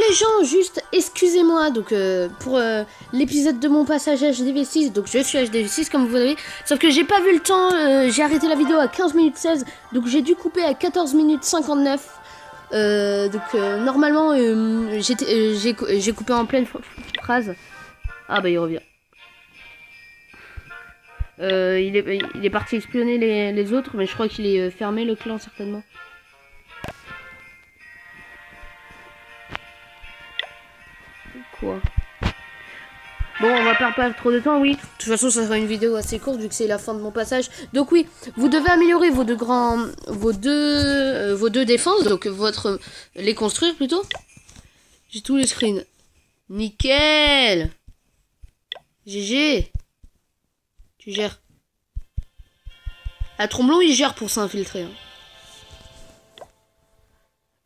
les gens, juste excusez-moi donc pour l'épisode de mon passage HDV6, donc je suis HDV6 comme vous voyez, sauf que j'ai pas vu le temps, j'ai arrêté la vidéo à 15 minutes 16, donc j'ai dû couper à 14 minutes 59, normalement j'ai coupé en pleine phrase. Ah bah il revient. Il est parti espionner les autres, mais je crois qu'il est fermé le clan certainement. Quoi? Bon, on va pas perdre trop de temps, oui. De toute façon, ça sera une vidéo assez courte vu que c'est la fin de mon passage. Donc oui, vous devez améliorer vos deux défenses, donc les construire plutôt. J'ai tous les screens. Nickel. GG. Tu gères. À Tromblon, il gère pour s'infiltrer. Hein.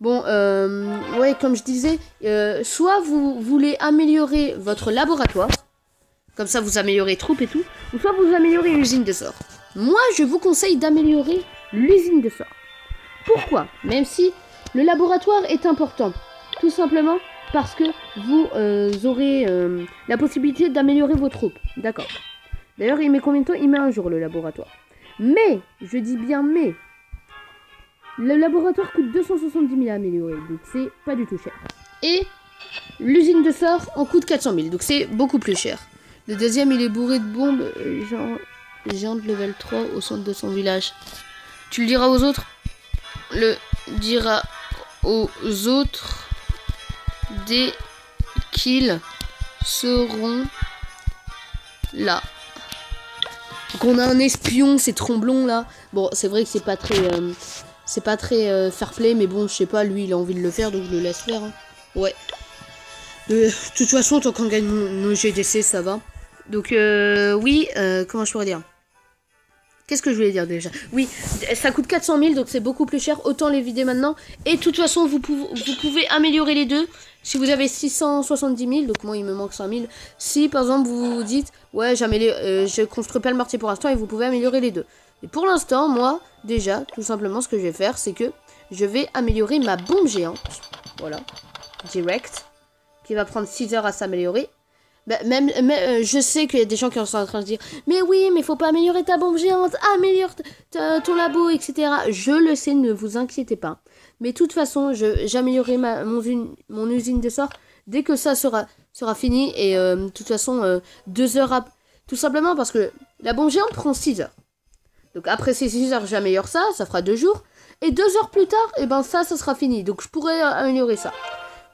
Bon, ouais, comme je disais, soit vous voulez améliorer votre laboratoire, comme ça vous améliorez troupes et tout, ou soit vous améliorez l'usine de sorts. Moi, je vous conseille d'améliorer l'usine de sorts. Pourquoi? Même si le laboratoire est important, tout simplement parce que vous aurez la possibilité d'améliorer vos troupes. D'accord. D'ailleurs, il met combien de temps? Il met un jour le laboratoire. Mais, je dis bien mais, le laboratoire coûte 270 000 à améliorer, donc c'est pas du tout cher. Et l'usine de sorts en coûte 400 000, donc c'est beaucoup plus cher. Le deuxième, il est bourré de bombes, géant de level 3 au centre de son village. Tu le diras aux autres? Le dira aux autres dès qu'ils seront là. Donc on a un espion, c'est Tromblon là. Bon, c'est vrai que c'est pas très fair play, mais bon, je sais pas, lui il a envie de le faire, donc je le laisse faire. Hein. Ouais. De toute façon, tant qu'on gagne nos GDC, ça va. Donc oui, comment je pourrais dire? Qu'est-ce que je voulais dire déjà? Oui, ça coûte 400 000, donc c'est beaucoup plus cher. Autant les vider maintenant. Et de toute façon, vous pouvez améliorer les deux. Si vous avez 670 000, donc moi il me manque 5 000. Si par exemple vous vous dites, ouais, je construis pas le mortier pour l'instant, et vous pouvez améliorer les deux. Et pour l'instant, moi, déjà, tout simplement, ce que je vais faire, c'est que je vais améliorer ma bombe géante. Voilà. Direct. Qui va prendre 6 heures à s'améliorer. Bah, je sais qu'il y a des gens qui sont en train de se dire, mais oui, mais faut pas améliorer ta bombe géante, améliore ton labo, etc. Je le sais, ne vous inquiétez pas. Mais de toute façon, j'améliorerai mon usine de sorts dès que ça sera fini. Et de toute façon, 2 heures tout simplement parce que la bombe géante prend 6 heures. Donc après ces 6 heures, j'améliore ça fera 2 jours. Et 2 heures plus tard, et ben ça sera fini. Donc je pourrais améliorer ça.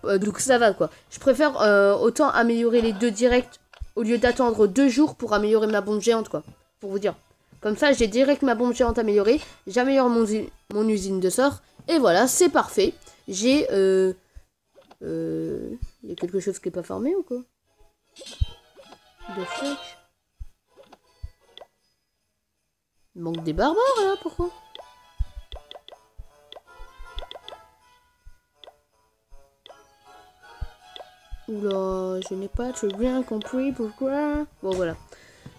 Donc ça va quoi. Je préfère autant améliorer les deux directs au lieu d'attendre 2 jours pour améliorer ma bombe géante quoi. Pour vous dire. Comme ça j'ai direct ma bombe géante améliorée. J'améliore mon usine de sorts. Et voilà, c'est parfait. J'ai... il y a quelque chose qui est pas formé ou quoi? De fuck. Il manque des barbares là, pourquoi? Oula, je n'ai pas très bien compris pourquoi. Bon voilà.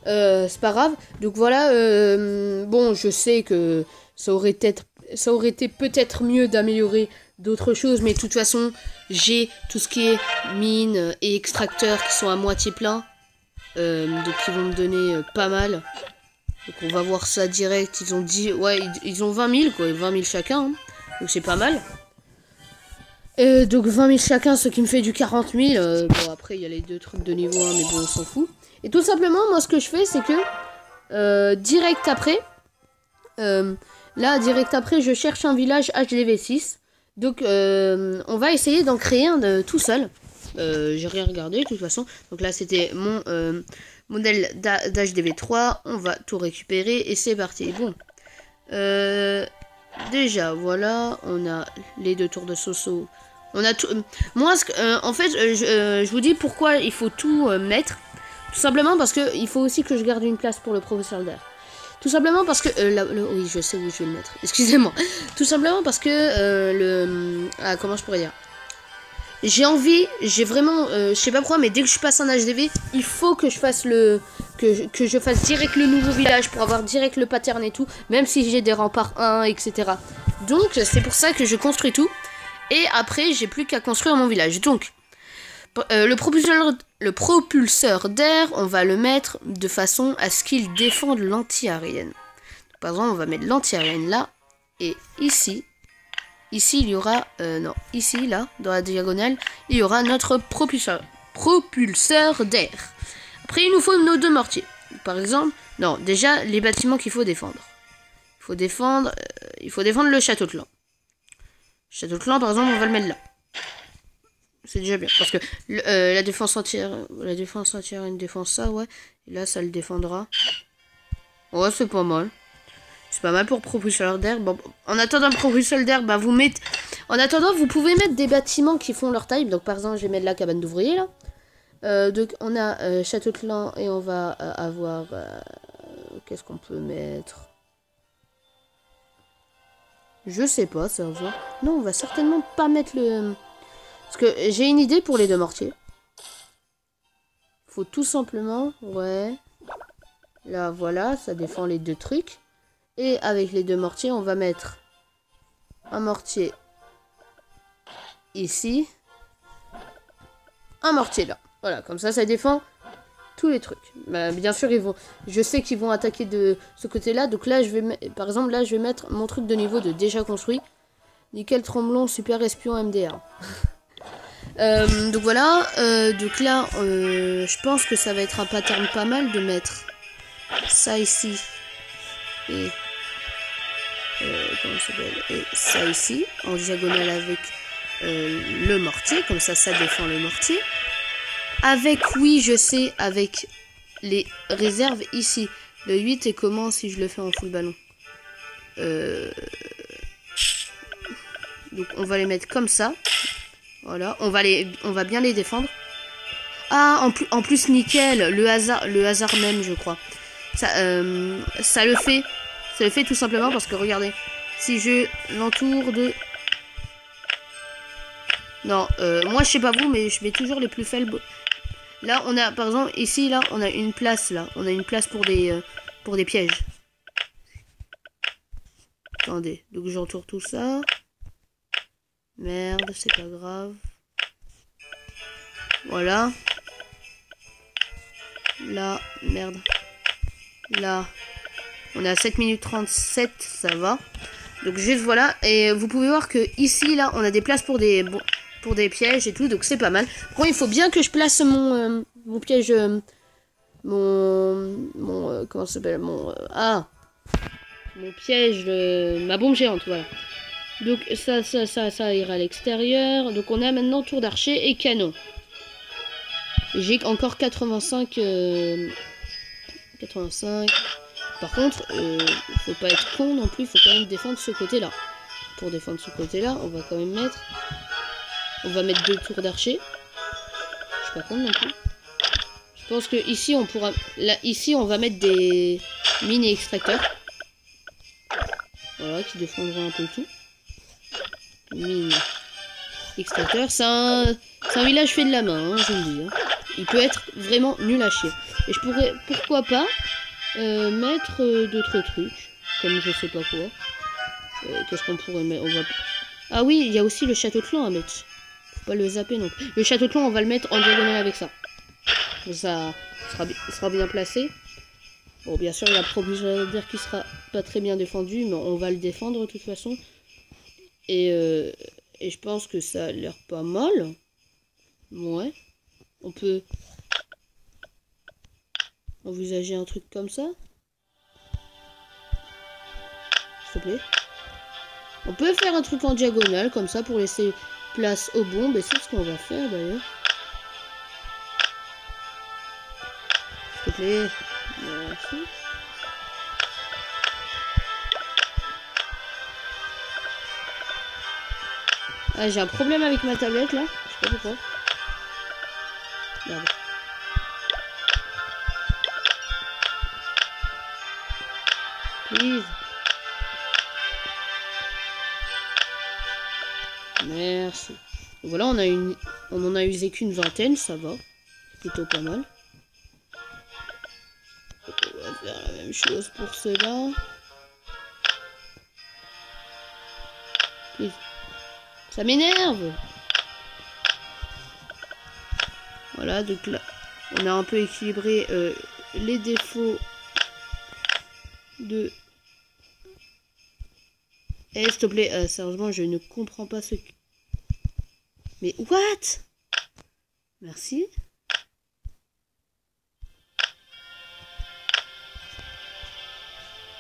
C'est pas grave. Donc voilà, bon, je sais que ça aurait été peut-être mieux d'améliorer d'autres choses, mais de toute façon, j'ai tout ce qui est mine et extracteurs qui sont à moitié plein. Donc ils vont me donner pas mal. Donc on va voir ça direct. Ils ont dit, ouais, ils ont 20 000 quoi, 20 000 chacun. Hein. Donc c'est pas mal. Donc 20 000 chacun, ce qui me fait du 40 000. Bon après il y a les deux trucs de niveau 1, mais bon on s'en fout. Et tout simplement, moi ce que je fais, c'est que direct après, là direct après, je cherche un village HDV6. Donc on va essayer d'en créer un tout seul. J'ai rien regardé de toute façon. Donc là c'était mon modèle d'HDV3. On va tout récupérer et c'est parti. Bon. Déjà voilà, on a les 2 tours de Soso. On a tout. Moi, en fait, je vous dis pourquoi il faut tout mettre. Tout simplement parce que il faut aussi que je garde une place pour le professeur d'air. Tout simplement parce que oui, je sais où je vais le mettre. Excusez-moi. Tout simplement parce que comment je pourrais dire. J'ai vraiment, je sais pas pourquoi, mais dès que je passe un HDV, il faut que je fasse que je fasse direct le nouveau village pour avoir direct le pattern et tout, même si j'ai des remparts 1, etc. Donc c'est pour ça que je construis tout. Et après, j'ai plus qu'à construire mon village. Donc, le propulseur d'air, on va le mettre de façon à ce qu'il défende l'anti-aérienne. Par exemple, on va mettre l'anti-aérienne là. Et ici, il y aura... non, ici, là, dans la diagonale, il y aura notre propulseur d'air. Après, il nous faut nos 2 mortiers. Par exemple, non, déjà, les bâtiments qu'il faut défendre. Il faut défendre le château de clan. Le château de clan, par exemple, on va le mettre là. C'est déjà bien. Parce que la défense entière, une défense ça, ouais. Et là, ça le défendra. Ouais, c'est pas mal. C'est pas mal pour propulseur d'air. Bon, en attendant le propulseur d'air, bah, vous mettez... En attendant, vous pouvez mettre des bâtiments qui font leur taille. Donc, par exemple, je vais mettre la cabane d'ouvrier, là. Donc, on a château de clan et on va avoir... qu'est-ce qu'on peut mettre? Je sais pas, ça va. Non, on va certainement pas mettre le... Parce que j'ai une idée pour les 2 mortiers. Faut tout simplement... Ouais. Là, voilà, ça défend les 2 trucs. Et avec les 2 mortiers, on va mettre un mortier ici. Un mortier là. Voilà, comme ça défend tous les trucs. Bah, bien sûr, je sais qu'ils vont attaquer de ce côté-là. Donc là, par exemple, là, je vais mettre mon truc de niveau de déjà construit. Nickel tremblon, super espion, MDR. Donc voilà. Donc là, je pense que ça va être un pattern pas mal de mettre ça ici. Et... comment ça s'appelle? Et ça ici, en diagonale avec le mortier. Comme ça défend le mortier. Avec, oui, je sais, avec les réserves ici. Le 8 et comment si je le fais en full ballon. Donc on va les mettre comme ça. Voilà, on va bien les défendre. Ah, en plus nickel, le hasard même, je crois. Ça le fait tout simplement parce que regardez, si je l'entoure de... Non, moi je sais pas vous, mais je mets toujours les plus faibles. Là, on a, par exemple, ici, là, on a une place, là. On a une place pour des pièges. Attendez, donc j'entoure tout ça. Merde, c'est pas grave. Voilà. Là, merde. Là, on est à 7 minutes 37, ça va. Donc juste voilà, et vous pouvez voir que ici, là, on a des places pour des pièges et tout, donc c'est pas mal. Bon, il faut bien que je place mon piège, comment ça s'appelle, mon piège, ma bombe géante, voilà. Donc ça ira à l'extérieur. Donc on a maintenant tour d'archer et canon. J'ai encore 85. Par contre, faut pas être con non plus, faut quand même défendre ce côté-là. Pour défendre ce côté-là, on va quand même mettre... On va mettre 2 tours d'archer. Je suis pas con non plus. Je pense que ici on pourra... Là, ici on va mettre des mini-extracteurs. Voilà, qui défendront un peu tout. Mini-extracteurs. C'est un village fait de la main, hein, je vous le dis. Hein. Il peut être vraiment nul à chier. Et je pourrais, pourquoi pas, mettre d'autres trucs. Comme je sais pas quoi. Qu'est-ce qu'on pourrait mettre? Ah oui, il y a aussi le château de clan à mettre. Faut pas le zapper non plus. Le château de clan, on va le mettre en diagonale avec ça. Ça sera bien placé. Bon, bien sûr, il y a le propulseur d'air qui sera pas très bien défendu, mais on va le défendre de toute façon. Et je pense que ça a l'air pas mal. Ouais. On peut envisager un truc comme ça. S'il te plaît. On peut faire un truc en diagonale, comme ça, pour laisser place aux bombes. Et c'est ce qu'on va faire, d'ailleurs. S'il te plaît. Merci. Ah, j'ai un problème avec ma tablette, là. Je sais pas pourquoi. Merde. Please. Merci. Voilà, on en a usé qu'une vingtaine, ça va. Plutôt pas mal. On va faire la même chose pour ceux-là. Please. Ça m'énerve. Voilà, donc là, on a un peu équilibré les défauts de... Eh, s'il te plaît, sérieusement, je ne comprends pas ce... Mais what? Merci.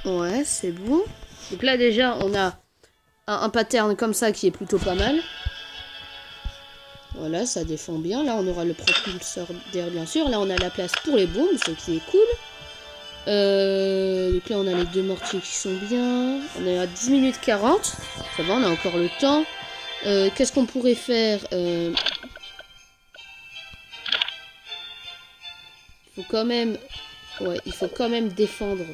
Ouais, c'est bon. Donc là, déjà, on a un pattern comme ça qui est plutôt pas mal. Voilà, ça défend bien. Là, on aura le propulseur d'air, bien sûr. Là, on a la place pour les bombes, ce qui est cool. Donc là, on a les 2 mortiers qui sont bien. On est à 10 minutes 40. Ça va, on a encore le temps. Qu'est-ce qu'on pourrait faire Il faut quand même... Ouais, il faut quand même défendre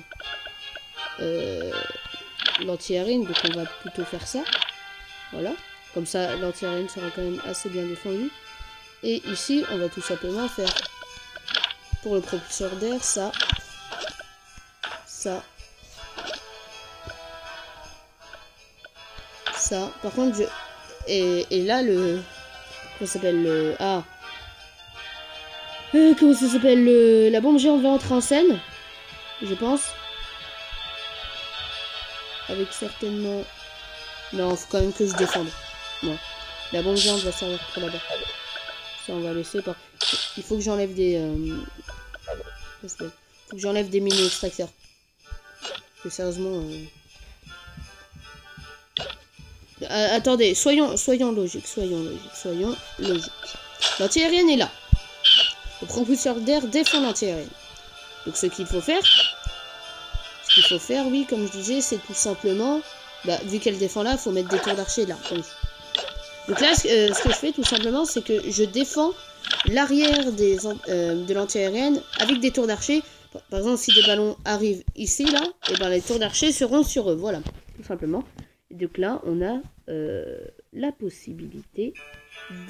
l'anti-aérienne. Donc, on va plutôt faire ça. Voilà. Comme ça, l'anti-aérienne sera quand même assez bien défendue. Et ici, on va tout simplement faire pour le propulseur d'air, ça. Ça. Ça. Par contre, je... Et là, le... Comment ça s'appelle le... Ah. Comment ça s'appelle le... La bombe géante va entrer en scène. Je pense. Avec certainement... Non, faut quand même que je défende. Non. La bombe géante va servir pour là-bas. Ça, on va laisser. Il faut que j'enlève des... faut que j'enlève des mini-extracteurs. Que sérieusement... attendez, soyons logiques. Soyons logiques. L'anti-aérienne est là. Le propulseur d'air défend l'anti-aérienne. Donc ce qu'il faut faire... oui, comme je disais, c'est tout simplement... Bah, vu qu'elle défend là, il faut mettre des tours d'archer là. Donc là, ce que je fais tout simplement, c'est que je défends l'arrière de l'anti-aérienne avec des tours d'archer. Par exemple, si des ballons arrivent ici, là, et ben les tours d'archer seront sur eux. Voilà, tout simplement. Et donc là, on a la possibilité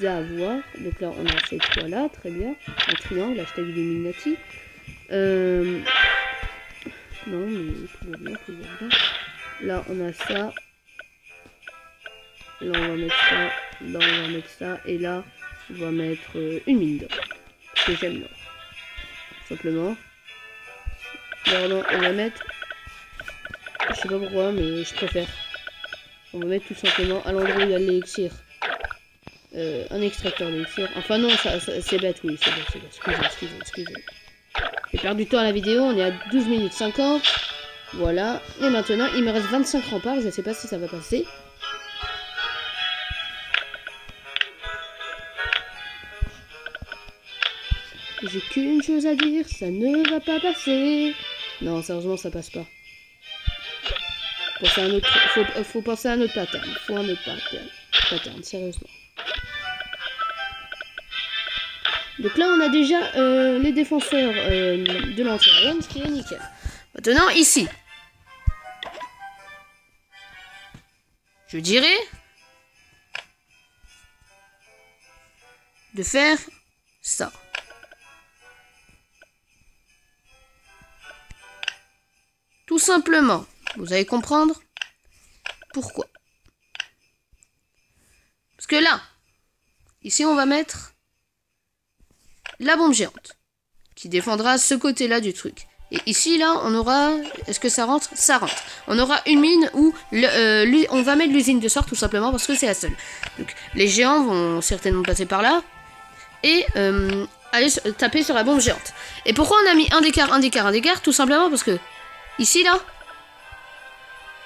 d'avoir... Donc là, on a cette fois-là, très bien. Un triangle, hashtag Illuminati. Non, mais tout va bien. Là, on a ça. Là, on va mettre ça. Là, on va mettre ça. Et là, on va mettre une mine d'or. Parce que j'aime l'or. Simplement. Alors, non, on va mettre... Je sais pas pourquoi, mais je préfère. On va mettre tout simplement à l'endroit où il y a l'élixir. Un extracteur d'élixir. Enfin, non, ça c'est bête, oui. C'est bête. Excusez. J'ai perdu du temps à la vidéo. On est à 12 minutes 50. Voilà. Et maintenant, il me reste 25 remparts. Je sais pas si ça va passer. J'ai qu'une chose à dire, ça ne va pas passer. Non, sérieusement, ça passe pas. Faut penser à un autre pattern. Faut un autre pattern, sérieusement. Donc là, on a déjà les défenseurs de l'anti-aérienne, ce qui est nickel. Maintenant, ici. Je dirais de faire ça. Tout simplement. Vous allez comprendre pourquoi. Parce que là, ici, on va mettre la bombe géante qui défendra ce côté-là du truc. Et ici, là, on aura... Est-ce que ça rentre? Ça rentre. On aura une mine où on va mettre l'usine de sort tout simplement parce que c'est la seule. Donc, les géants vont certainement passer par là et aller taper sur la bombe géante. Et pourquoi on a mis un d'écart? Tout simplement parce que ici, là...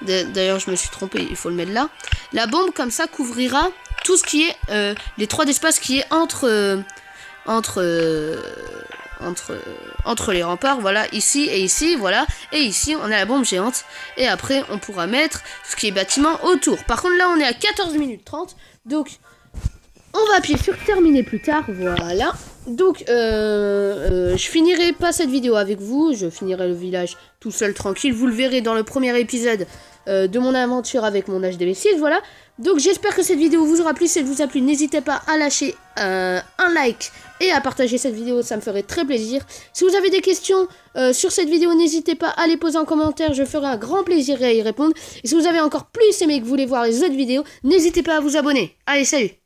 D'ailleurs, je me suis trompé, il faut le mettre là. La bombe, comme ça, couvrira tout ce qui est... les 3 d'espace qui est entre les remparts, voilà, ici et ici, voilà. Et ici, on a la bombe géante. Et après, on pourra mettre ce qui est bâtiment autour. Par contre, là, on est à 14 minutes 30. Donc, on va appuyer sur terminer plus tard, voilà. Donc, je finirai pas cette vidéo avec vous. Je finirai le village tout seul, tranquille. Vous le verrez dans le premier épisode. de mon aventure avec mon HDV6, voilà. Donc j'espère que cette vidéo vous aura plu. Si elle vous a plu, n'hésitez pas à lâcher un like et à partager cette vidéo, ça me ferait très plaisir. Si vous avez des questions sur cette vidéo, n'hésitez pas à les poser en commentaire, je ferai un grand plaisir à y répondre. Et si vous avez encore plus aimé que vous voulez voir les autres vidéos, n'hésitez pas à vous abonner. Allez, salut!